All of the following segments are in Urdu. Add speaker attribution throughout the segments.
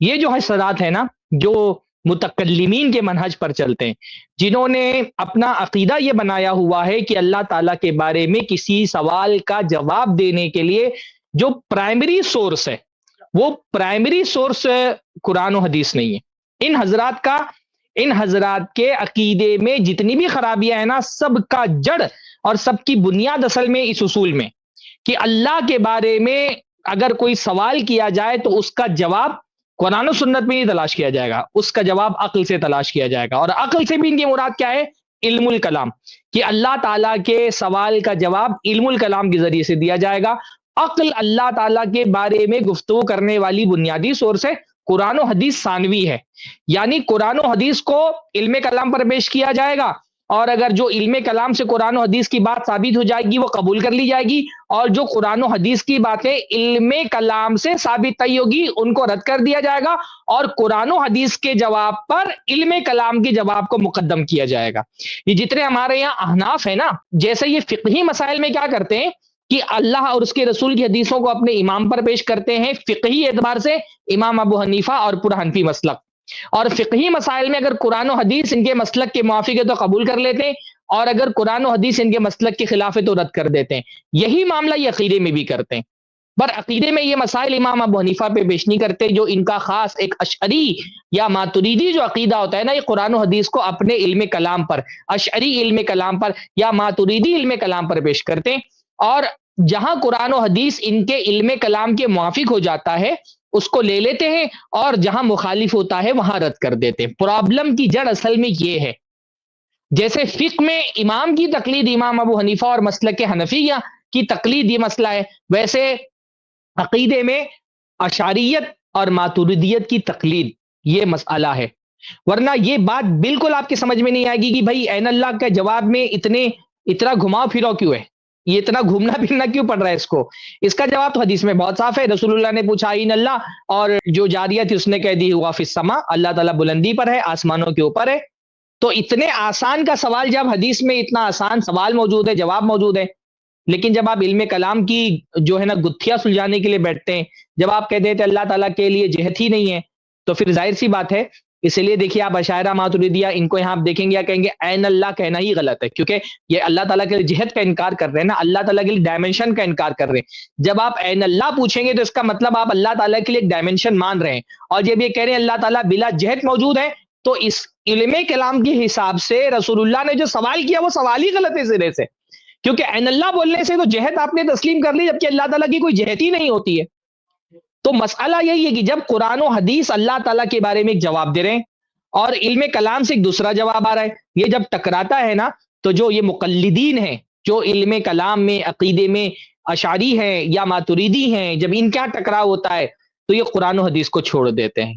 Speaker 1: یہ جو حضرات ہیں نا جو متکلمین کے منہج پر چلتے ہیں، جنہوں نے اپنا عقیدہ یہ بنایا ہوا ہے کہ اللہ تعالیٰ کے بارے میں کسی سوال کا جواب دینے کے لیے جو پرائمری سورس ہے وہ پرائمری سورس قرآن و حدیث نہیں ہے، ان حضرات کے عقیدے میں جتنی بھی خرابیاں ہیں نا، سب کا جڑ اور سب کی بنیاد اصل میں اس اصول میں کہ اللہ کے بارے میں اگر کوئی سوال کیا جائے تو اس کا جواب قرآن و سنت میں نہیں تلاش کیا جائے گا، اس کا جواب عقل سے تلاش کیا جائے گا. اور عقل سے بھی ان کی مراد کیا ہے؟ علم الکلام، کہ اللہ تعالیٰ کے سوال کا جواب علم الکلام کے ذریعے سے دیا جائے گا. عقل اللہ تعالیٰ کے بارے میں گفتگو کرنے والی بنیادی سورس ہے، قرآن و حدیث ثانوی ہے. یعنی قرآن و حدیث کو علم کلام پر پیش کیا جائے گا، اور اگر جو علم کلام سے قرآن و حدیث کی بات ثابت ہو جائے گی وہ قبول کر لی جائے گی، اور جو قرآن و حدیث کی باتیں علم کلام سے ثابت نہیں ہوگی ان کو رد کر دیا جائے گا، اور قرآن و حدیث کے جواب پر علم کلام کے جواب کو مقدم کیا جائے گا. یہ جتنے ہمارے یہاں احناف ہیں نا، جیسے یہ فقہی مسائل میں کیا کرتے ہیں کہ اللہ اور اس کے رسول کی حدیثوں کو اپنے امام پر پیش کرتے ہیں فقہی اعتبار سے، امام ابو حنیفہ اور پورا حنفی مسلک. اور فقہی مسائل میں اگر قرآن و حدیث ان کے مسلک کے موافق ہے تو قبول کر لیتے ہیں، اور اگر قرآن و حدیث ان کے مسلک کے خلاف ہے تو رد کر دیتے ہیں. یہی معاملہ یہ عقیدے میں بھی کرتے ہیں، پر عقیدے میں یہ مسائل امام ابو حنیفہ پہ پیش نہیں کرتے. جو ان کا خاص ایک اشعری یا ماتریدی جو عقیدہ ہوتا ہے نا، یہ قرآن و حدیث کو اپنے علم کلام پر، اشعری علم کلام پر یا ماتریدی علم کلام پر پیش کرتے ہیں، اور جہاں قرآن و حدیث ان کے علم کلام کے موافق ہو جاتا ہے اس کو لے لیتے ہیں، اور جہاں مخالف ہوتا ہے وہاں رد کر دیتے ہیں. پرابلم کی جڑ اصل میں یہ ہے. جیسے فقہ میں امام کی تقلید امام ابو حنیفہ اور مسلک حنفیہ کی تقلید یہ مسئلہ ہے، ویسے عقیدے میں اشعریت اور ماتریدیت کی تقلید یہ مسئلہ ہے. ورنہ یہ بات بالکل آپ کے سمجھ میں نہیں آئے گی کہ بھائی عین اللہ کے جواب میں اتنا گھماؤ پھراؤ کیوں ہے، یہ اتنا گھومنا پھرنا کیوں پڑ رہا ہے اس کو. اس کا جواب تو حدیث میں بہت صاف ہے. رسول اللہ نے پوچھا عین اللہ، اور جو جاریہ تھی اس نے کہہ دی ہوا فی السما، اللہ تعالیٰ بلندی پر ہے، آسمانوں کے اوپر ہے. تو اتنے آسان کا سوال جب حدیث میں اتنا آسان سوال موجود ہے، جواب موجود ہے، لیکن جب آپ علم کلام کی جو ہے نا گتھیاں سلجھانے کے لیے بیٹھتے ہیں، جب آپ کہتے ہیں اللہ تعالیٰ کے لیے جہت ہی نہیں ہے، تو پھر ظاہر سی بات ہے. اس لیے دیکھیے آپ اشاعرہ ماتریدیہ ان کو یہاں آپ دیکھیں گے یا کہیں گے عین اللہ کہنا ہی غلط ہے، کیونکہ یہ اللہ تعالیٰ کے لیے جہت کا انکار کر رہے ہیں نا، اللہ تعالیٰ کے لیے ڈائمنشن کا انکار کر رہے ہیں. جب آپ عین اللہ پوچھیں گے تو اس کا مطلب آپ اللہ تعالیٰ کے لیے ایک ڈائمنشن مان رہے ہیں، اور جب یہ کہہ رہے ہیں اللہ تعالیٰ بلا جہت موجود ہے، تو اس علم کلام کے حساب سے رسول اللہ نے جو سوال کیا وہ سوال ہی غلط ہے سرے سے، کیونکہ عین اللہ بولنے سے تو جہت آپ نے تسلیم کر لی، جبکہ اللہ تعالیٰ کی کوئی جہت ہی نہیں ہوتی ہے. تو مسئلہ یہی ہے کہ جب قرآن و حدیث اللہ تعالیٰ کے بارے میں ایک جواب دے رہے ہیں اور علم کلام سے ایک دوسرا جواب آ رہا ہے، یہ جب ٹکراتا ہے نا، تو جو یہ مقلدین ہیں جو علم کلام میں عقیدے میں اشعری ہیں یا ماتریدی ہیں، جب ان کا ٹکراؤ ہوتا ہے تو یہ قرآن و حدیث کو چھوڑ دیتے ہیں.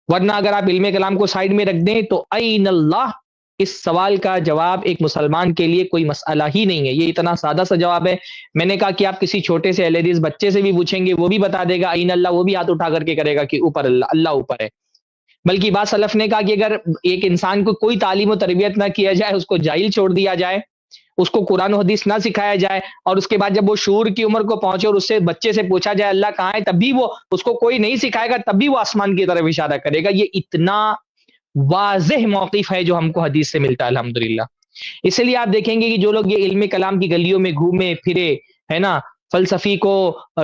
Speaker 1: ورنہ اگر آپ علم کلام کو سائیڈ میں رکھ دیں تو عین اللہ اس سوال کا جواب ایک مسلمان کے لیے کوئی مسئلہ ہی نہیں ہے. یہ اتنا سادہ سا جواب ہے. میں نے کہا کہ آپ کسی چھوٹے سے اہل بچے سے بھی پوچھیں گے وہ بھی بتا دے گا عین اللہ، وہ بھی ہاتھ اٹھا کر کے کرے گا کہ اوپر اللہ اوپر ہے. بلکہ بعض سلف نے کہا کہ اگر ایک انسان کو کوئی تعلیم و تربیت نہ کیا جائے، اس کو جاہل چھوڑ دیا جائے، اس کو قرآن و حدیث نہ سکھایا جائے، اور اس کے بعد جب وہ شعور کی عمر کو پہنچے اور اس سے بچے سے پوچھا جائے اللہ کہاں ہے، تب بھی وہ اس کو کوئی نہیں سکھائے گا، تب بھی وہ آسمان کی طرف اشارہ کرے گا. یہ اتنا واضح موقف ہے جو ہم کو حدیث سے ملتا ہے الحمدللہ. اس لیے آپ دیکھیں گے کہ جو لوگ یہ علم کلام کی گلیوں میں گھومے پھرے ہے نا، فلسفی کو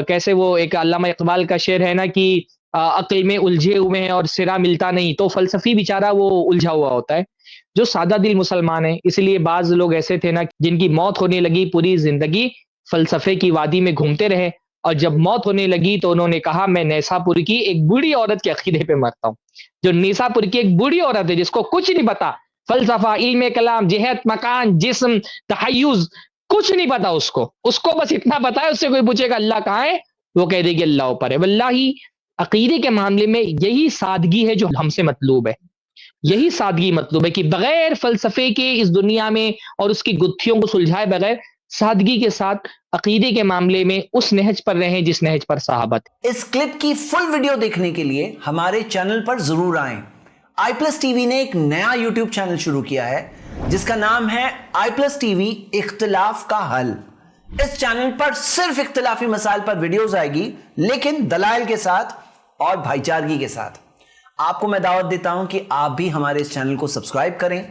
Speaker 1: کیسے، وہ ایک علامہ اقبال کا شعر ہے نا کہ عقل میں الجھے ہوئے ہیں اور سرا ملتا نہیں، تو فلسفی بیچارہ وہ الجھا ہوا ہوتا ہے. جو سادہ دل مسلمان ہیں، اس لیے بعض لوگ ایسے تھے نا جن کی موت ہونے لگی پوری زندگی فلسفے کی وادی میں گھومتے رہے، اور جب موت ہونے لگی تو انہوں نے کہا میں نیسا پور کی ایک بوڑھی عورت کے عقیدے پہ مرتا ہوں. جو نیسا پور کی ایک بوڑھی عورت ہے جس کو کچھ نہیں پتا، فلسفہ، علم کلام، جہت، مکان، جسم، تحیز، کچھ نہیں پتا، اس کو بس اتنا پتا ہے، اس سے کوئی پوچھے گا اللہ کہاں ہے، وہ کہہ دے گی اللہ اوپر ہے. واللہ عقیدے کے معاملے میں یہی سادگی ہے جو ہم سے مطلوب ہے. یہی سادگی مطلوب ہے کہ بغیر فلسفے کے اس دنیا میں اور اس کی گتھیوں کو سلجھائے بغیر سادگی کے ساتھ عقیدے کے معاملے میں اس نہج پر رہیں جس نہج پر صحابت.
Speaker 2: اس کلپ کی فل ویڈیو دیکھنے کے لیے ہمارے چینل پر ضرور آئیں. آئی پلس ٹی وی نے ایک نیا یوٹیوب چینل شروع کیا ہے جس کا نام ہے آئی پلس ٹی وی اختلاف کا حل. اس چینل پر صرف اختلافی مسائل پر ویڈیوز آئے گی، لیکن دلائل کے ساتھ اور بھائی چارگی کے ساتھ. آپ کو میں دعوت دیتا ہوں کہ آپ بھی ہمارے اس چینل کو سبسکرائب کریں,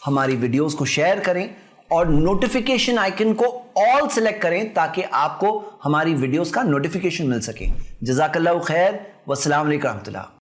Speaker 2: ہماری ویڈیوز کو شیئر کریں اور نوٹیفیکیشن آئیکن کو آل سلیکٹ کریں تاکہ آپ کو ہماری ویڈیوز کا نوٹیفیکیشن مل سکے. جزاک اللہ خیر, والسلام علیکم ورحمۃ اللہ.